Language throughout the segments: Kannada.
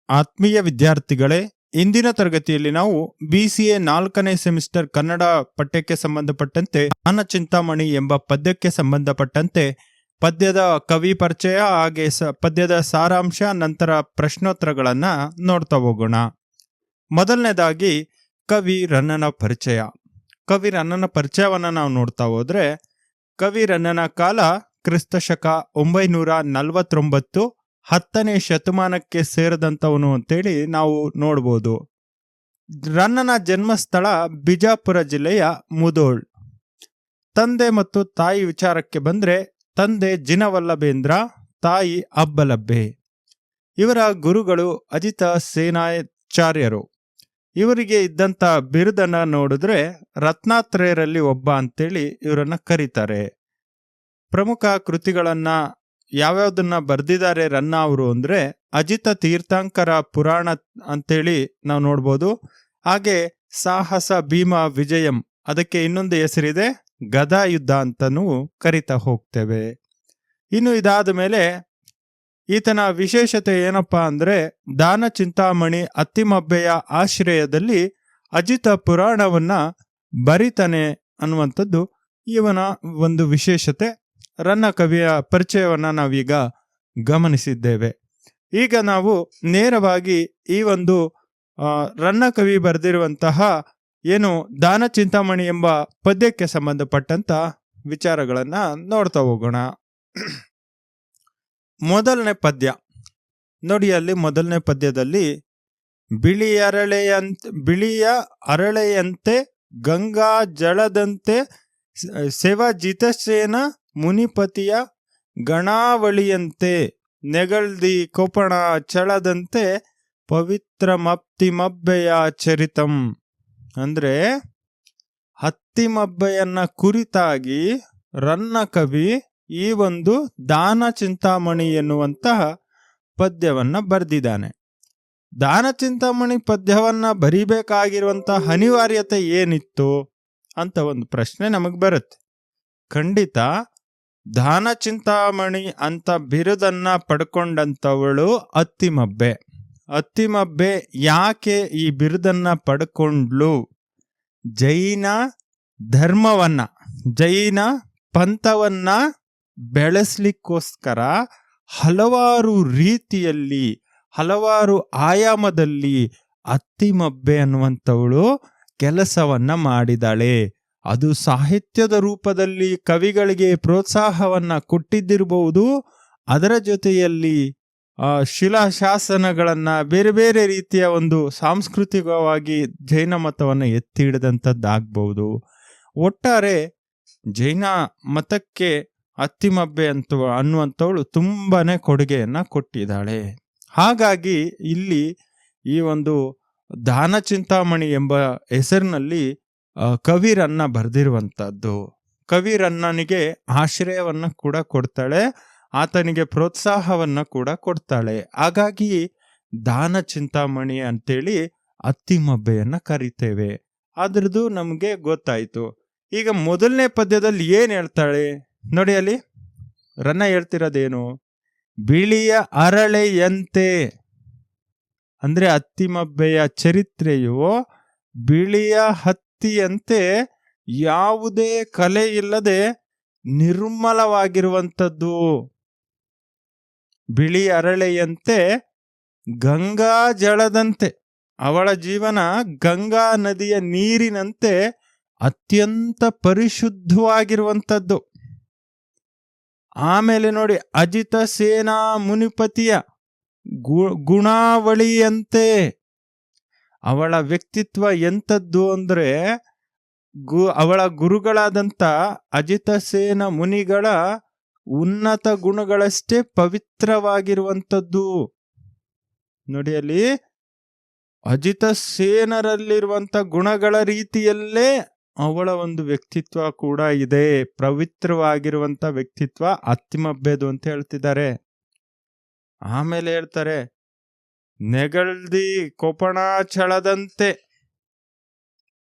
ಆತ್ಮೀಯ ವಿದ್ಯಾರ್ಥಿಗಳೇ, ಇಂದಿನ ತರಗತಿಯಲ್ಲಿ ನಾವು BCA 4ನೇ ಸೆಮಿಸ್ಟರ್ ಕನ್ನಡ ಪಠ್ಯಕ್ಕೆ ಸಂಬಂಧಪಟ್ಟಂತೆ ಜ್ಞಾನ ಚಿಂತಾಮಣಿ ಎಂಬ ಪದ್ಯಕ್ಕೆ ಸಂಬಂಧಪಟ್ಟಂತೆ ಪದ್ಯದ ಕವಿ ಪರಿಚಯ ಹಾಗೆ ಪದ್ಯದ ಸಾರಾಂಶ ನಂತರ ಪ್ರಶ್ನೋತ್ತರಗಳನ್ನು ನೋಡ್ತಾ ಹೋಗೋಣ. ಮೊದಲನೇದಾಗಿ ಕವಿ ರನ್ನನ ಪರಿಚಯ. ಕವಿ ರನ್ನನ ಪರಿಚಯವನ್ನು ನಾವು ನೋಡ್ತಾ ಹೋದ್ರೆ, ಕವಿ ರನ್ನನ ಕಾಲ ಕ್ರಿಸ್ತಶಕ 949, 10ನೇ ಶತಮಾನಕ್ಕೆ ಸೇರಿದಂಥವನು ಅಂತೇಳಿ ನಾವು ನೋಡ್ಬೋದು. ರನ್ನನ ಜನ್ಮಸ್ಥಳ ಬಿಜಾಪುರ ಜಿಲ್ಲೆಯ ಮುಧೋಳ್. ತಂದೆ ಮತ್ತು ತಾಯಿ ವಿಚಾರಕ್ಕೆ ಬಂದರೆ, ತಂದೆ ಜಿನವಲ್ಲಭೇಂದ್ರ, ತಾಯಿ ಅಬ್ಬಲಬ್ಬೆ. ಇವರ ಗುರುಗಳು ಅಜಿತ ಸೇನಾಚಾರ್ಯರು. ಇವರಿಗೆ ಇದ್ದಂಥ ಬಿರುದನ್ನು ನೋಡಿದ್ರೆ ರತ್ನಾತ್ರಯರಲ್ಲಿ ಒಬ್ಬ ಅಂತೇಳಿ ಇವರನ್ನ ಕರೀತಾರೆ. ಪ್ರಮುಖ ಕೃತಿಗಳನ್ನು ಯಾವ್ಯಾವುದನ್ನ ಬರೆದಿದ್ದಾರೆ ರನ್ನ ಅವರು ಅಂದರೆ, ಅಜಿತ ತೀರ್ಥಂಕರ ಪುರಾಣ ಅಂತೇಳಿ ನಾವು ನೋಡ್ಬೋದು. ಹಾಗೆ ಸಾಹಸ ಭೀಮ ವಿಜಯಂ, ಅದಕ್ಕೆ ಇನ್ನೊಂದು ಹೆಸರಿದೆ ಗದಾ ಯುದ್ಧ ಅಂತನೂ ಕರಿತಾ ಹೋಗ್ತೇವೆ. ಇನ್ನು ಇದಾದ ಮೇಲೆ ಈತನ ವಿಶೇಷತೆ ಏನಪ್ಪಾ ಅಂದರೆ, ದಾನ ಚಿಂತಾಮಣಿ ಅತ್ತಿಮಬ್ಬೆಯ ಆಶ್ರಯದಲ್ಲಿ ಅಜಿತ ಪುರಾಣವನ್ನ ಬರಿತಾನೆ ಅನ್ನುವಂಥದ್ದು ಇವನ ಒಂದು ವಿಶೇಷತೆ. ರನ್ನ ಕವಿಯ ಪರಿಚಯವನ್ನು ನಾವೀಗ ಗಮನಿಸಿದ್ದೇವೆ. ಈಗ ನಾವು ನೇರವಾಗಿ ಈ ಒಂದು ರನ್ನ ಕವಿ ಬರೆದಿರುವಂತಹ ಏನು ದಾನ ಚಿಂತಾಮಣಿ ಎಂಬ ಪದ್ಯಕ್ಕೆ ಸಂಬಂಧಪಟ್ಟಂತ ವಿಚಾರಗಳನ್ನು ನೋಡ್ತಾ ಹೋಗೋಣ. ಮೊದಲನೇ ಪದ್ಯ ನೋಡಿ. ಅಲ್ಲಿ ಮೊದಲನೇ ಪದ್ಯದಲ್ಲಿ ಬಿಳಿಯ ಅರಳೆಯಂತೆ ಗಂಗಾ ಜಳದಂತೆ ಸೆವಜಿತಸೇನ ಮುನಿಪತಿಯ ಗಣಾವಳಿಯಂತೆ ನೆಗಳ್ದಿ ಕೊಪಣ ಚಳದಂತೆ ಪವಿತ್ರ ಮತ್ತಿಮಬ್ಬೆಯ ಚರಿತಂ. ಅಂದ್ರೆ ಹತ್ತಿಮಬ್ಬೆಯನ್ನ ಕುರಿತಾಗಿ ರನ್ನ ಕವಿ ಈ ಒಂದು ದಾನ ಚಿಂತಾಮಣಿ ಎನ್ನುವಂತಹ ಪದ್ಯವನ್ನ ಬರೆದಿದ್ದಾನೆ. ದಾನ ಚಿಂತಾಮಣಿ ಪದ್ಯವನ್ನ ಬರಿಬೇಕಾಗಿರುವಂತಹ ಅನಿವಾರ್ಯತೆ ಏನಿತ್ತು ಅಂತ ಒಂದು ಪ್ರಶ್ನೆ ನಮಗೆ ಬರುತ್ತೆ. ಖಂಡಿತ ದಾನ ಚಿಂತಾಮಣಿ ಅಂತ ಬಿರುದನ್ನ ಪಡ್ಕೊಂಡಂಥವಳು ಅತ್ತಿಮಬ್ಬೆ. ಅತ್ತಿಮಬ್ಬೆ ಯಾಕೆ ಈ ಬಿರುದನ್ನ ಪಡ್ಕೊಂಡ್ಲು? ಜೈನ ಧರ್ಮವನ್ನ, ಜೈನ ಪಂಥವನ್ನ ಬೆಳೆಸ್ಲಿಕ್ಕೋಸ್ಕರ ಹಲವಾರು ರೀತಿಯಲ್ಲಿ, ಹಲವಾರು ಆಯಾಮದಲ್ಲಿ ಅತ್ತಿಮಬ್ಬೆ ಅನ್ನುವಂಥವಳು ಕೆಲಸವನ್ನ ಮಾಡಿದಾಳೆ. ಅದು ಸಾಹಿತ್ಯದ ರೂಪದಲ್ಲಿ ಕವಿಗಳಿಗೆ ಪ್ರೋತ್ಸಾಹವನ್ನ ಕೊಟ್ಟಿದ್ದಿರಬಹುದು. ಅದರ ಜೊತೆಯಲ್ಲಿ ಶಿಲಾಶಾಸನಗಳನ್ನ, ಬೇರೆ ಬೇರೆ ರೀತಿಯ ಒಂದು ಸಾಂಸ್ಕೃತಿಕವಾಗಿ ಜೈನ ಮತವನ್ನು ಎತ್ತಿ ಹಿಡಿದಂಥದ್ದಾಗಬಹುದು. ಒಟ್ಟಾರೆ ಜೈನ ಮತಕ್ಕೆ ಅತ್ತಿಮಬ್ಬೆ ಅನ್ನುವಂಥವಳು ತುಂಬಾನೇ ಕೊಡುಗೆಯನ್ನ ಕೊಟ್ಟಿದ್ದಾಳೆ. ಹಾಗಾಗಿ ಇಲ್ಲಿ ಈ ಒಂದು ದಾನ ಚಿಂತಾಮಣಿ ಎಂಬ ಹೆಸರಿನಲ್ಲಿ ಕವಿ ರನ್ನ ಬರೆದಿರುವಂಥದ್ದು. ಕವಿ ರನ್ನನಿಗೆ ಆಶ್ರಯವನ್ನ ಕೂಡ ಕೊಡ್ತಾಳೆ, ಆತನಿಗೆ ಪ್ರೋತ್ಸಾಹವನ್ನ ಕೂಡ ಕೊಡ್ತಾಳೆ. ಹಾಗಾಗಿ ದಾನ ಚಿಂತಾಮಣಿ ಅಂತೇಳಿ ಅತ್ತಿಮಬ್ಬೆಯನ್ನ ಕರಿತೇವೆ. ಅದ್ರದ್ದು ನಮಗೆ ಗೊತ್ತಾಯ್ತು. ಈಗ ಮೊದಲನೇ ಪದ್ಯದಲ್ಲಿ ಏನ್ ಹೇಳ್ತಾಳೆ ನೋಡಿ. ಅಲ್ಲಿ ರನ್ನ ಹೇಳ್ತಿರೋದೇನು? ಬಿಳಿಯ ಅರಳೆಯಂತೆ. ಅಂದ್ರೆ ಅತ್ತಿಮಬ್ಬೆಯ ಚರಿತ್ರೆಯು ಬಿಳಿಯ ಹತ್ತಿಯಂತೆ ಯಾವುದೇ ಕಲೆ ಇಲ್ಲದೆ ನಿರ್ಮಲವಾಗಿರುವಂಥದ್ದು. ಬಿಳಿ ಅರಳೆಯಂತೆ ಗಂಗಾ ಜಳದಂತೆ, ಅವಳ ಜೀವನ ಗಂಗಾ ನದಿಯ ನೀರಿನಂತೆ ಅತ್ಯಂತ ಪರಿಶುದ್ಧವಾಗಿರುವಂಥದ್ದು. ಆಮೇಲೆ ನೋಡಿ, ಅಜಿತ ಸೇನಾ ಮುನಿಪತಿಯ ಗುಣಾವಳಿಯಂತೆ, ಅವಳ ವ್ಯಕ್ತಿತ್ವ ಎಂಥದ್ದು ಅಂದ್ರೆ ಅವಳ ಗುರುಗಳಾದಂಥ ಅಜಿತ ಸೇನ ಮುನಿಗಳ ಉನ್ನತ ಗುಣಗಳಷ್ಟೇ ಪವಿತ್ರವಾಗಿರುವಂಥದ್ದು. ನೋಡಿ, ಅಲ್ಲಿ ಅಜಿತ ಸೇನರಲ್ಲಿರುವಂಥ ಗುಣಗಳ ರೀತಿಯಲ್ಲೇ ಅವಳ ಒಂದು ವ್ಯಕ್ತಿತ್ವ ಕೂಡ ಇದೆ. ಪವಿತ್ರವಾಗಿರುವಂಥ ವ್ಯಕ್ತಿತ್ವ ಅತ್ತಿಮಬ್ಬೆದು ಅಂತ ಹೇಳ್ತಿದ್ದಾರೆ. ಆಮೇಲೆ ಹೇಳ್ತಾರೆ, ನೆಗಳ್ದಿ ಕೊಪಣಾಚಳದಂತೆ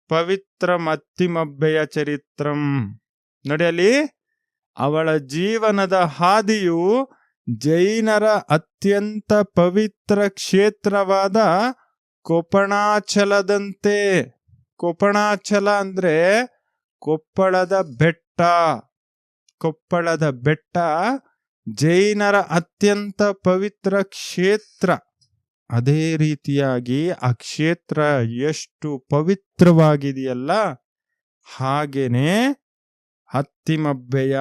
ಪವಿತ್ರ ಮತ್ತಿಮಬ್ಬೆಯ ಚರಿತ್ರಂ. ನೋಡಿ, ಅಲ್ಲಿ ಅವಳ ಜೀವನದ ಹಾದಿಯು ಜೈನರ ಅತ್ಯಂತ ಪವಿತ್ರ ಕ್ಷೇತ್ರವಾದ ಕೊಪ್ಪಣಾಚಲದಂತೆ. ಕೊಪ್ಪಣಾಚಲ ಅಂದ್ರೆ ಕೊಪ್ಪಳದ ಬೆಟ್ಟ. ಕೊಪ್ಪಳದ ಬೆಟ್ಟ ಜೈನರ ಅತ್ಯಂತ ಪವಿತ್ರ ಕ್ಷೇತ್ರ. ಅದೇ ರೀತಿಯಾಗಿ ಆ ಕ್ಷೇತ್ರ ಎಷ್ಟು ಪವಿತ್ರವಾಗಿದೆಯಲ್ಲ, ಹಾಗೇನೆ ಅತ್ತಿಮಬ್ಬೆಯ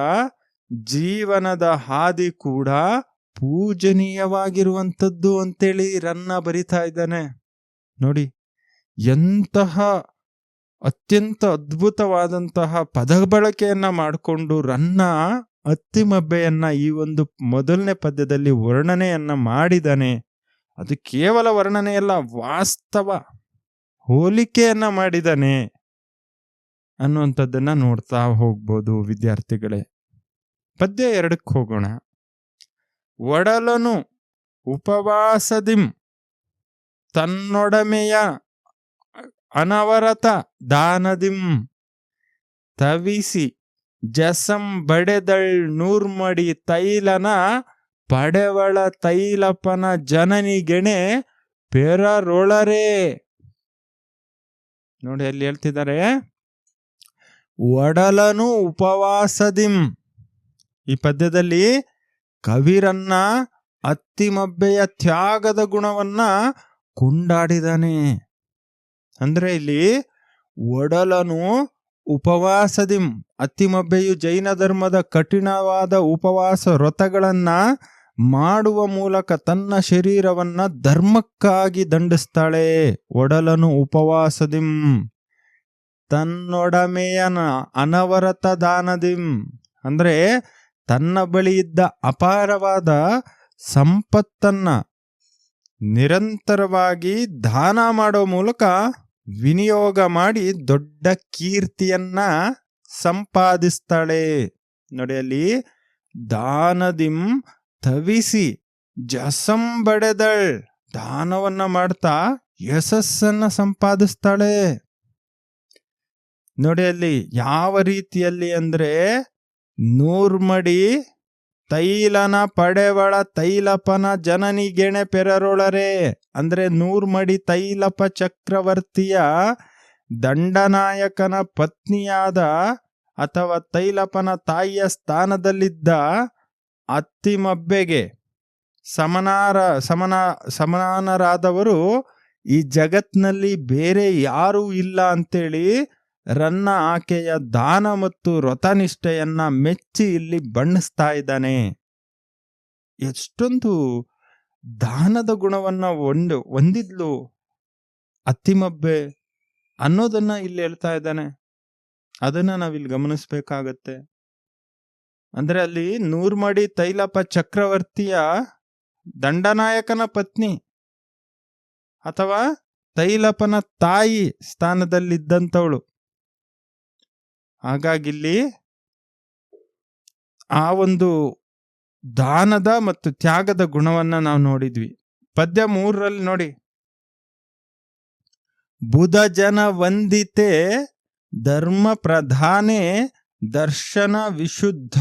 ಜೀವನದ ಹಾದಿ ಕೂಡ ಪೂಜನೀಯವಾಗಿರುವಂಥದ್ದು ಅಂತೇಳಿ ರನ್ನ ಬರಿತಾ ಇದ್ದಾನೆ. ನೋಡಿ, ಎಂತಹ ಅತ್ಯಂತ ಅದ್ಭುತವಾದಂತಹ ಪದ ಬಳಕೆಯನ್ನ ಮಾಡಿಕೊಂಡು ರನ್ನ ಅತ್ತಿಮಬ್ಬೆಯನ್ನ ಈ ಒಂದು ಮೊದಲನೇ ಪದ್ಯದಲ್ಲಿ ವರ್ಣನೆಯನ್ನ ಮಾಡಿದಾನೆ. ಅದು ಕೇವಲ ವರ್ಣನೆಯಲ್ಲ, ವಾಸ್ತವ ಹೋಲಿಕೆಯನ್ನ ಮಾಡಿದಾನೆ ಅನ್ನುವಂಥದ್ದನ್ನ ನೋಡ್ತಾ ಹೋಗ್ಬೋದು ವಿದ್ಯಾರ್ಥಿಗಳೇ. ಪದ್ಯ 2ಕ್ಕೆ ಹೋಗೋಣ. ಒಡಲನು ಉಪವಾಸದಿಂ ತನ್ನೊಡಮೆಯ ಅನವರತ ದಾನದಿಂ ತವಿಸಿ ಜಸಂ ಬಡೆದಳ್ ನೂರ್ಮಡಿ ತೈಲನ ಪಡೆವಳ ತೈಲಪನ ಜನನಿಗೆಣೆ ಪೆರರೊಳರೇ. ನೋಡಿ, ಅಲ್ಲಿ ಹೇಳ್ತಿದ್ದಾರೆ ಒಡಲನು ಉಪವಾಸದಿಂ. ಈ ಪದ್ಯದಲ್ಲಿ ಕವಿರನ್ನ ಅತ್ತಿಮಬ್ಬೆಯ ತ್ಯಾಗದ ಗುಣವನ್ನ ಕೊಂಡಾಡಿದಾನೆ. ಅಂದ್ರೆ ಇಲ್ಲಿ ಒಡಲನು ಉಪವಾಸದಿಂ, ಅತ್ತಿಮಬ್ಬೆಯು ಜೈನ ಧರ್ಮದ ಕಠಿಣವಾದ ಉಪವಾಸ ವ್ರತಗಳನ್ನ ಮಾಡುವ ಮೂಲಕ ತನ್ನ ಶರೀರವನ್ನ ಧರ್ಮಕ್ಕಾಗಿ ದಂಡಿಸ್ತಾಳೆ. ಒಡಲನು ಉಪವಾಸದಿಂ ತನ್ನೊಡಮೆಯನ ಅನವರತ ದಾನದಿಂ ಅಂದ್ರೆ ತನ್ನ ಬಳಿ ಇದ್ದ ಅಪಾರವಾದ ಸಂಪತ್ತನ್ನ ನಿರಂತರವಾಗಿ ದಾನ ಮಾಡೋ ಮೂಲಕ ವಿನಿಯೋಗ ಮಾಡಿ ದೊಡ್ಡ ಕೀರ್ತಿಯನ್ನ ಸಂಪಾದಿಸ್ತಾಳೆ. ನೋಡಿ, ಅಲ್ಲಿ ದಾನದಿಂ ತವಿಸಿ ಜಸಂ ಬಡೆದಳ್, ದಾನವನ್ನ ಮಾಡ್ತಾ ಯಶಸ್ಸನ್ನ ಸಂಪಾದಿಸ್ತಾಳೆ. ನೋಡಿ, ಅಲ್ಲಿ ಯಾವ ರೀತಿಯಲ್ಲಿ ಅಂದ್ರೆ ನೂರ್ಮಡಿ ತೈಲನ ಪಡೆವಳ ತೈಲಪನ ಜನನಿಗೆಣೆ ಪೆರರೊಳರೆ ಅಂದ್ರೆ ನೂರ್ಮಡಿ ತೈಲಪ ಚಕ್ರವರ್ತಿಯ ದಂಡನಾಯಕನ ಪತ್ನಿಯಾದ ಅಥವಾ ತೈಲಪನ ತಾಯಿಯ ಸ್ಥಾನದಲ್ಲಿದ್ದ ಅತ್ತಿಮಬ್ಬೆಗೆ ಸಮಾನರಾದವರು ಈ ಜಗತ್ನಲ್ಲಿ ಬೇರೆ ಯಾರೂ ಇಲ್ಲ ಅಂತೇಳಿ ರನ್ನ ಆಕೆಯ ದಾನ ಮತ್ತು ವ್ರತನಿಷ್ಠೆಯನ್ನ ಮೆಚ್ಚಿ ಇಲ್ಲಿ ಬಣ್ಣಿಸ್ತಾ ಇದ್ದಾನೆ. ಎಷ್ಟೊಂದು ದಾನದ ಗುಣವನ್ನ ಹೊಂದಿದ್ಲು ಅತ್ತಿಮಬ್ಬೆ ಅನ್ನೋದನ್ನ ಇಲ್ಲಿ ಹೇಳ್ತಾ ಇದ್ದಾನೆ. ಅದನ್ನ ನಾವಿಲ್ಲಿ ಗಮನಿಸ್ಬೇಕಾಗತ್ತೆ. ಅಂದ್ರೆ ಅಲ್ಲಿ ನೂರ್ಮಡಿ ತೈಲಪ ಚಕ್ರವರ್ತಿಯ ದಂಡನಾಯಕನ ಪತ್ನಿ ಅಥವಾ ತೈಲಪನ ತಾಯಿ ಸ್ಥಾನದಲ್ಲಿದ್ದಂಥವಳು. ಹಾಗಾಗಿಲ್ಲಿ ಆ ಒಂದು ದಾನದ ಮತ್ತು ತ್ಯಾಗದ ಗುಣವನ್ನ ನಾವು ನೋಡಿದ್ವಿ. ಪದ್ಯ 3ರಲ್ಲಿ ನೋಡಿ, ಬುಧ ಜನ ವಂದಿತೆ ಧರ್ಮ ಪ್ರಧಾನೆ ದರ್ಶನ ವಿಶುದ್ಧ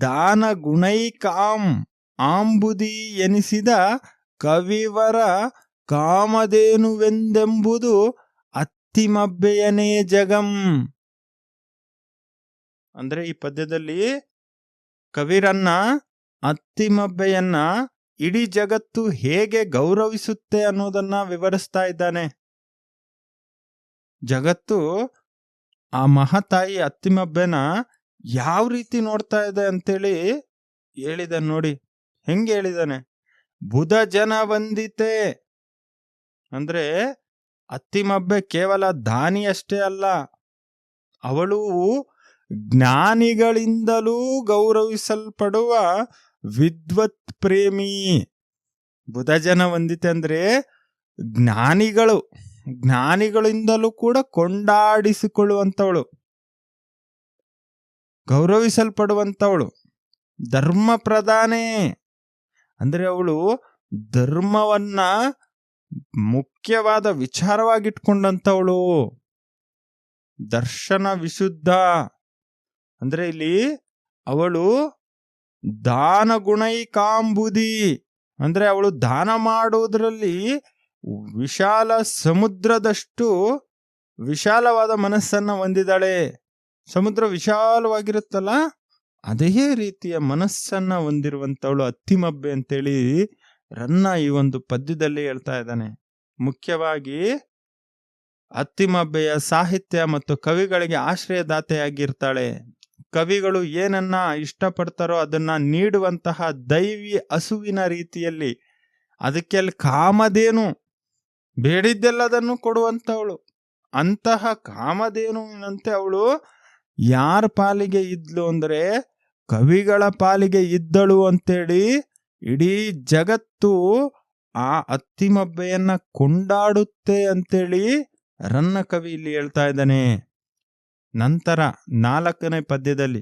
ದಾನ ಗುಣೈಕಾಂ ಆಂಬುದಿ ಎನಿಸಿದ ಕವಿವರ ಕಾಮಧೇನುವೆಂದೆಂಬುದು ಅತ್ತಿಮಬ್ಬೆಯನೇ ಜಗಂ. ಅಂದ್ರೆ ಈ ಪದ್ಯದಲ್ಲಿ ಕವಿರನ್ನ ಅತ್ತಿಮಬ್ಬೆಯನ್ನ ಇಡೀ ಜಗತ್ತು ಹೇಗೆ ಗೌರವಿಸುತ್ತೆ ಅನ್ನೋದನ್ನ ವಿವರಿಸ್ತಾ ಇದ್ದಾನೆ. ಜಗತ್ತು ಆ ಮಹಾತಾಯಿ ಅತ್ತಿಮಬ್ಬೆನ ಯಾವ ರೀತಿ ನೋಡ್ತಾ ಇದೆ ಅಂತೇಳಿ ಹೇಳಿದ ನೋಡಿ. ಹೆಂಗೆ ಹೇಳಿದಾನೆ? ಬುಧ ಜನ ವಂದಿತೆ ಅಂದ್ರೆ ಅತ್ತಿಮಬ್ಬೆ ಕೇವಲ ದಾನಿಯಷ್ಟೇ ಅಲ್ಲ, ಅವಳು ಜ್ಞಾನಿಗಳಿಂದಲೂ ಗೌರವಿಸಲ್ಪಡುವ ವಿದ್ವತ್ ಪ್ರೇಮಿ. ಬುಧ ಜನ ವಂದಿತೆ ಅಂದ್ರೆ ಜ್ಞಾನಿಗಳಿಂದಲೂ ಕೂಡ ಕೊಂಡಾಡಿಸಿಕೊಳ್ಳುವಂಥವಳು, ಗೌರವಿಸಲ್ಪಡುವಂಥವಳು. ಧರ್ಮ ಪ್ರಧಾನೆ ಅಂದ್ರೆ ಅವಳು ಧರ್ಮವನ್ನ ಮುಖ್ಯವಾದ ವಿಚಾರವಾಗಿಟ್ಕೊಂಡಂಥವಳು. ದರ್ಶನ ವಿಶುದ್ಧ ಅಂದ್ರೆ ಇಲ್ಲಿ ಅವಳು ದಾನ ಗುಣೈಕಾಂಬುದಿ ಅಂದ್ರೆ ಅವಳು ದಾನ ಮಾಡುವುದರಲ್ಲಿ ವಿಶಾಲ ಸಮುದ್ರದಷ್ಟು ವಿಶಾಲವಾದ ಮನಸ್ಸನ್ನ ಹೊಂದಿದ್ದಾಳೆ. ಸಮುದ್ರ ವಿಶಾಲವಾಗಿರುತ್ತಲ್ಲ, ಅದೇ ರೀತಿಯ ಮನಸ್ಸನ್ನ ಹೊಂದಿರುವಂತವಳು ಅತ್ತಿಮಬ್ಬೆ ಅಂತೇಳಿ ರನ್ನ ಈ ಒಂದು ಪದ್ಯದಲ್ಲಿ ಹೇಳ್ತಾ ಇದ್ದಾನೆ. ಮುಖ್ಯವಾಗಿ ಅತ್ತಿಮಬ್ಬೆಯ ಸಾಹಿತ್ಯ ಮತ್ತು ಕವಿಗಳಿಗೆ ಆಶ್ರಯದಾತೆಯಾಗಿರ್ತಾಳೆ. ಕವಿಗಳು ಏನನ್ನ ಇಷ್ಟಪಡ್ತಾರೋ ಅದನ್ನ ನೀಡುವಂತಹ ದೈವಿ ಹಸುವಿನ ರೀತಿಯಲ್ಲಿ, ಅದಕ್ಕೆ ಕಾಮಧೇನು ಬೇಡಿದ್ದೆಲ್ಲದನ್ನು ಕೊಡುವಂತವಳು. ಅಂತಹ ಕಾಮಧೇನುವಿನಂತೆ ಅವಳು ಯಾರ ಪಾಲಿಗೆ ಇದ್ಲು ಅಂದ್ರೆ ಕವಿಗಳ ಪಾಲಿಗೆ ಇದ್ದಳು ಅಂತೇಳಿ ಇಡೀ ಜಗತ್ತು ಆ ಅತ್ತಿಮಬ್ಬೆಯನ್ನ ಕೊಂಡಾಡುತ್ತೆ ಅಂತೇಳಿ ರನ್ನ ಕವಿ ಇಲ್ಲಿ ಹೇಳ್ತಾ ಇದ್ದಾನೆ. ನಂತರ 4ನೇ ಪದ್ಯದಲ್ಲಿ